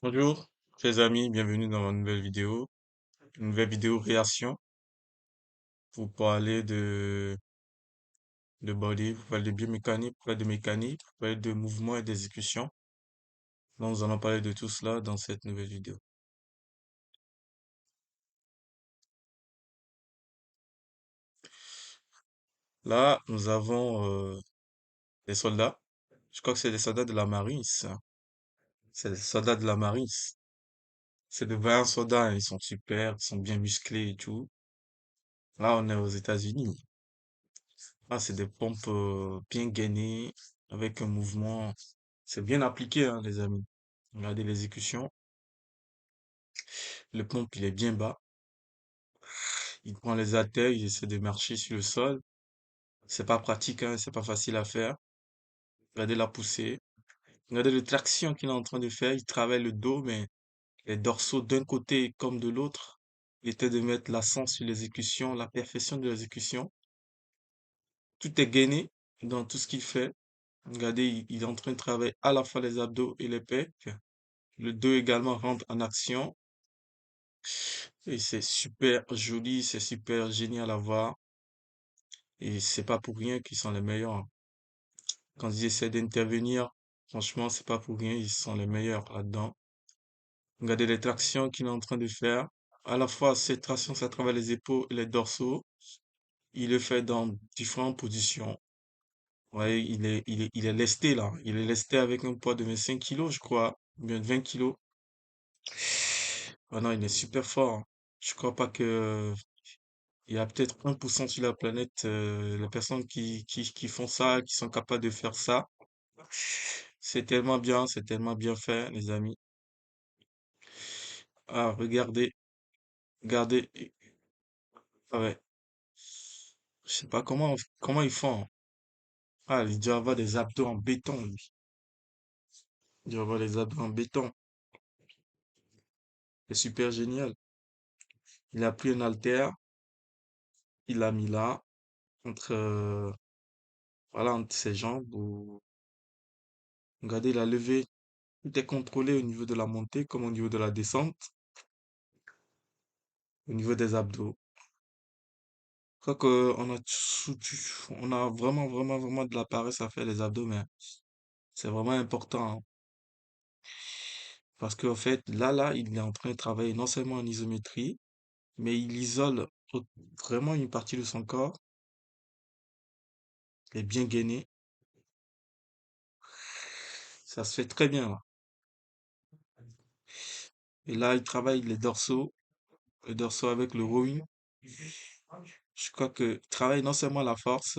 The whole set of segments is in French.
Bonjour, chers amis, bienvenue dans ma nouvelle vidéo. Une nouvelle vidéo réaction pour parler de body, pour parler de biomécanique, pour parler de mécanique, pour parler de mouvement et d'exécution. Donc, nous allons parler de tout cela dans cette nouvelle vidéo. Là, nous avons des soldats. Je crois que c'est des soldats de la marine, ça. C'est des soldats de la marine. C'est de vaillants soldats, hein, ils sont super, ils sont bien musclés et tout. Là, on est aux États-Unis. Là, c'est des pompes bien gainées, avec un mouvement. C'est bien appliqué, hein, les amis. Regardez l'exécution. Le pompe, il est bien bas. Il prend les haltères, il essaie de marcher sur le sol. C'est pas pratique, hein, c'est pas facile à faire. Regardez la poussée. Regardez le traction qu'il est en train de faire. Il travaille le dos, mais les dorsaux d'un côté comme de l'autre. Il essaie de mettre l'accent sur l'exécution, la perfection de l'exécution. Tout est gainé dans tout ce qu'il fait. Regardez, il est en train de travailler à la fois les abdos et les pecs. Le dos également rentre en action. Et c'est super joli, c'est super génial à voir. Et c'est pas pour rien qu'ils sont les meilleurs, hein. Quand ils essaient d'intervenir, franchement, c'est pas pour rien, ils sont les meilleurs là-dedans. Regardez les tractions qu'il est en train de faire. À la fois, ces tractions, ça travaille les épaules et les dorsaux. Il le fait dans différentes positions. Ouais, il est lesté là. Il est lesté avec un poids de 25 kilos, je crois. Ou bien de 20 kilos. Ah non, il est super fort, hein. Je crois pas que il y a peut-être 1% sur la planète, les personnes qui font ça, qui sont capables de faire ça. C'est tellement bien fait, les amis. Ah, regardez, regardez. Ah ouais, je sais pas comment ils font, hein. Ah, il doit avoir des abdos en béton, lui. Il doit avoir des abdos en béton. C'est super génial. Il a pris un haltère, il l'a mis là, entre, voilà, entre ses jambes. Regardez, il a levé. Tout est contrôlé au niveau de la montée comme au niveau de la descente, au niveau des abdos. Je crois qu'on a, on a vraiment, vraiment, vraiment de la paresse à faire les abdos, mais c'est vraiment important, hein. Parce qu'en fait, là, il est en train de travailler non seulement en isométrie, mais il isole vraiment une partie de son corps. Il est bien gainé. Ça se fait très bien, là. Et là, il travaille les dorsaux avec le rowing. Je crois que il travaille non seulement la force,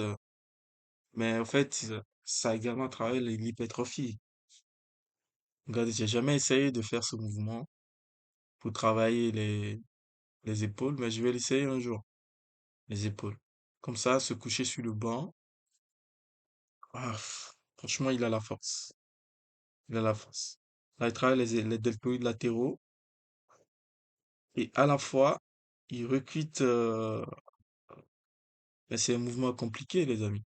mais en fait, ça a également travaillé l'hypertrophie. Regardez, j'ai jamais essayé de faire ce mouvement pour travailler les épaules, mais je vais l'essayer un jour, les épaules. Comme ça, se coucher sur le banc. Ah, franchement, il a la force. Il a la force. Là, il travaille les deltoïdes latéraux et à la fois, il recrute. Mais c'est un mouvement compliqué, les amis.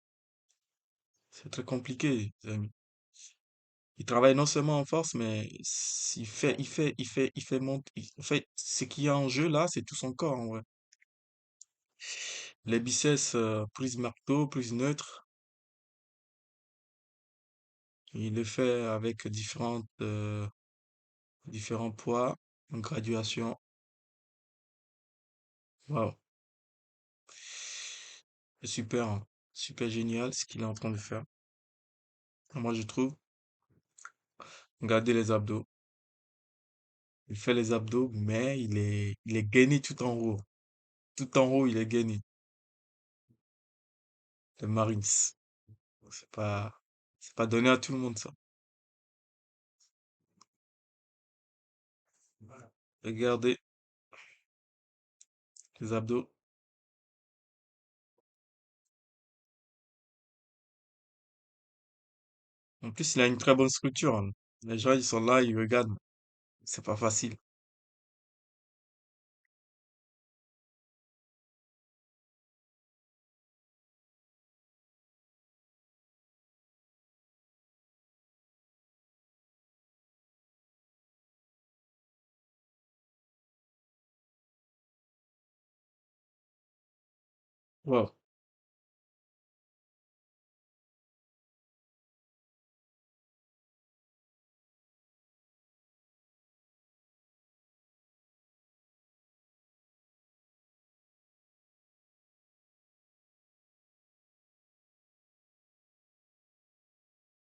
C'est très compliqué, les amis. Il travaille non seulement en force, mais en fait, ce qui est en jeu là, c'est tout son corps, en vrai. Les biceps, plus marteau, plus neutre. Il le fait avec différents poids en graduation. Waouh, c'est super, hein. Super génial ce qu'il est en train de faire. Moi, je trouve. Regardez les abdos. Il fait les abdos, mais il est gainé tout en haut. Tout en haut, il est gainé. Le Marines. C'est pas, c'est pas donné à tout le monde, ça. Regardez les abdos. En plus, il a une très bonne structure, hein. Les gens, ils sont là, ils regardent. C'est pas facile. Wow.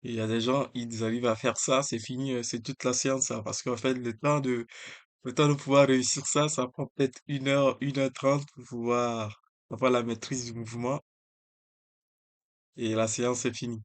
Il y a des gens, ils arrivent à faire ça, c'est fini, c'est toute la séance, ça. Parce qu'en fait, le temps de pouvoir réussir ça, ça prend peut-être 1 heure 30 pour pouvoir avoir la maîtrise du mouvement et la séance est finie.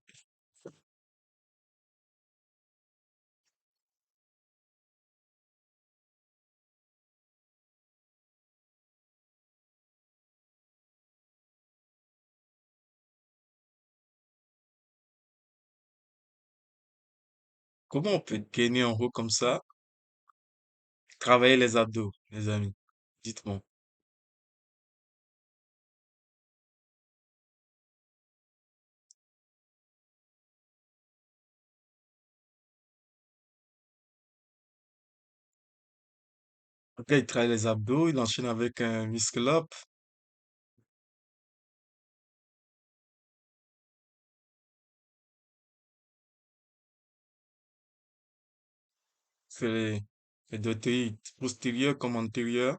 Comment on peut gainer en haut comme ça? Travailler les abdos, les amis. Dites-moi. Ok, il travaille les abdos, il enchaîne avec un muscle up, fait les deltoïdes postérieurs comme antérieurs.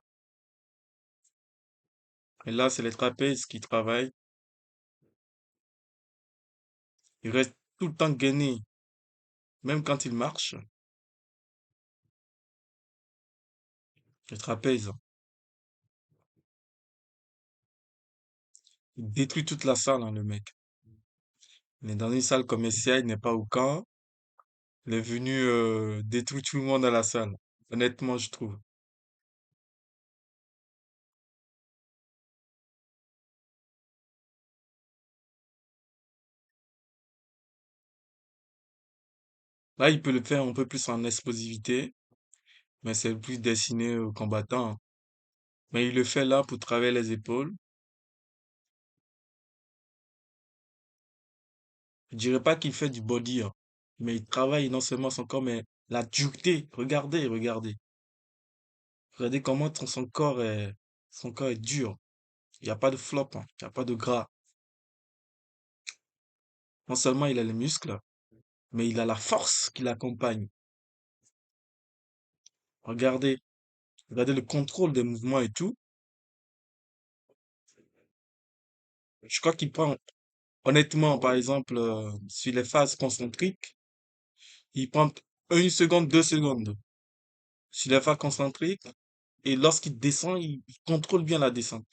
Et là, c'est les trapèzes qui travaillent. Il reste tout le temps gainé, même quand il marche. Les trapèzes. Il détruit toute la salle, hein, le mec. Il est dans une salle commerciale, il n'est pas au camp. Il est venu détruire tout le monde à la salle. Honnêtement, je trouve. Là, il peut le faire un peu plus en explosivité, mais c'est plus destiné aux combattants. Mais il le fait là pour travailler les épaules. Je dirais pas qu'il fait du body, hein, mais il travaille non seulement son corps, mais la dureté. Regardez, regardez. Regardez comment son corps est dur. Il n'y a pas de flop, hein, il n'y a pas de gras. Non seulement il a les muscles, mais il a la force qui l'accompagne. Regardez, regardez le contrôle des mouvements et tout. Je crois qu'il prend, honnêtement, par exemple, sur les phases concentriques, il prend 1 seconde, 2 secondes sur les phases concentriques. Et lorsqu'il descend, il contrôle bien la descente.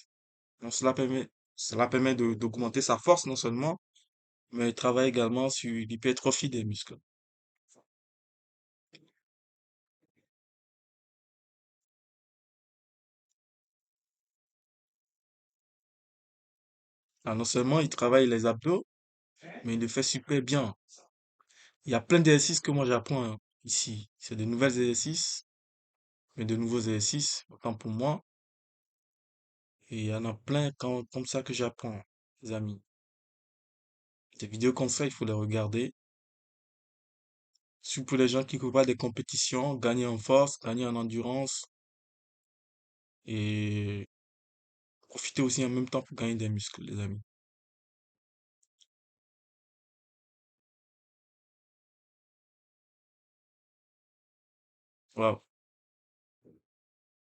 Donc cela permet d'augmenter sa force non seulement, mais il travaille également sur l'hypertrophie des muscles. Alors, non seulement il travaille les abdos, mais il le fait super bien. Il y a plein d'exercices que moi j'apprends hein, ici. C'est de nouveaux exercices, mais de nouveaux exercices, autant pour moi. Et il y en a plein comme ça que j'apprends, les amis. Des vidéos comme ça, il faut les regarder. Surtout pour les gens qui courent pas des compétitions, gagner en force, gagner en endurance et profiter aussi en même temps pour gagner des muscles, les amis. Wow.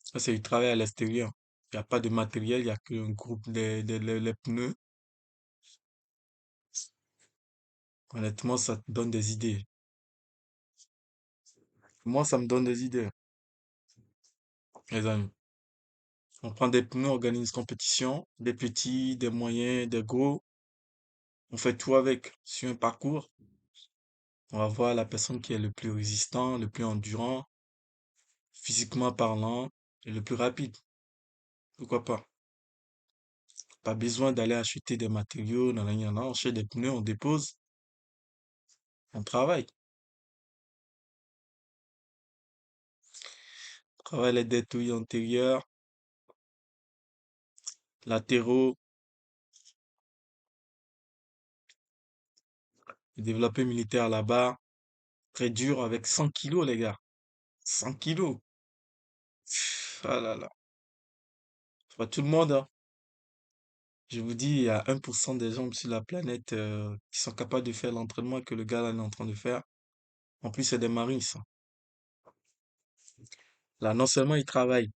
Ça, c'est du travail à l'extérieur. Il n'y a pas de matériel, il n'y a qu'un groupe les pneus. Honnêtement, ça te donne des idées. Moi, ça me donne des idées, les amis. On prend des pneus, on organise une compétition, des petits, des moyens, des gros. On fait tout avec sur un parcours. On va voir la personne qui est le plus résistant, le plus endurant, physiquement parlant, et le plus rapide. Pourquoi pas? Pas besoin d'aller acheter des matériaux, nanana, nanana. On achète des pneus, on dépose, on travaille. On travaille les deltoïdes antérieurs, latéraux, le développé militaire là-bas. Très dur avec 100 kilos, les gars. 100 kilos. Ah là là. C'est pas tout le monde, hein. Je vous dis, il y a 1% des gens sur la planète qui sont capables de faire l'entraînement que le gars là est en train de faire. En plus, c'est des marines, ça. Là, non seulement il travaille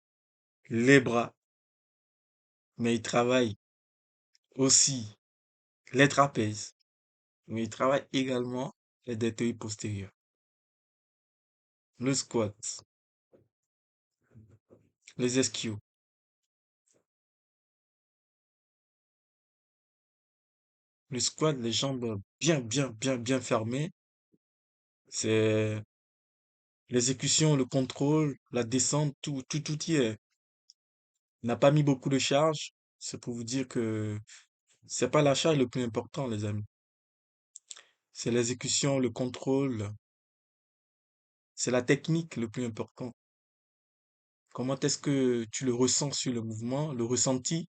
les bras, mais il travaille aussi les trapèzes, mais il travaille également les deltoïdes postérieurs, le squat, les ischios. Le squat, les jambes bien fermées, c'est l'exécution, le contrôle, la descente, tout y est. Il n'a pas mis beaucoup de charge. C'est pour vous dire que c'est pas la charge le plus important, les amis. C'est l'exécution, le contrôle, c'est la technique le plus important. Comment est-ce que tu le ressens sur le mouvement, le ressenti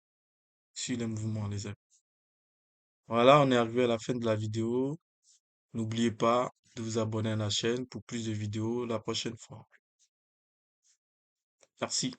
sur les mouvements, les amis. Voilà, on est arrivé à la fin de la vidéo. N'oubliez pas de vous abonner à la chaîne pour plus de vidéos la prochaine fois. Merci.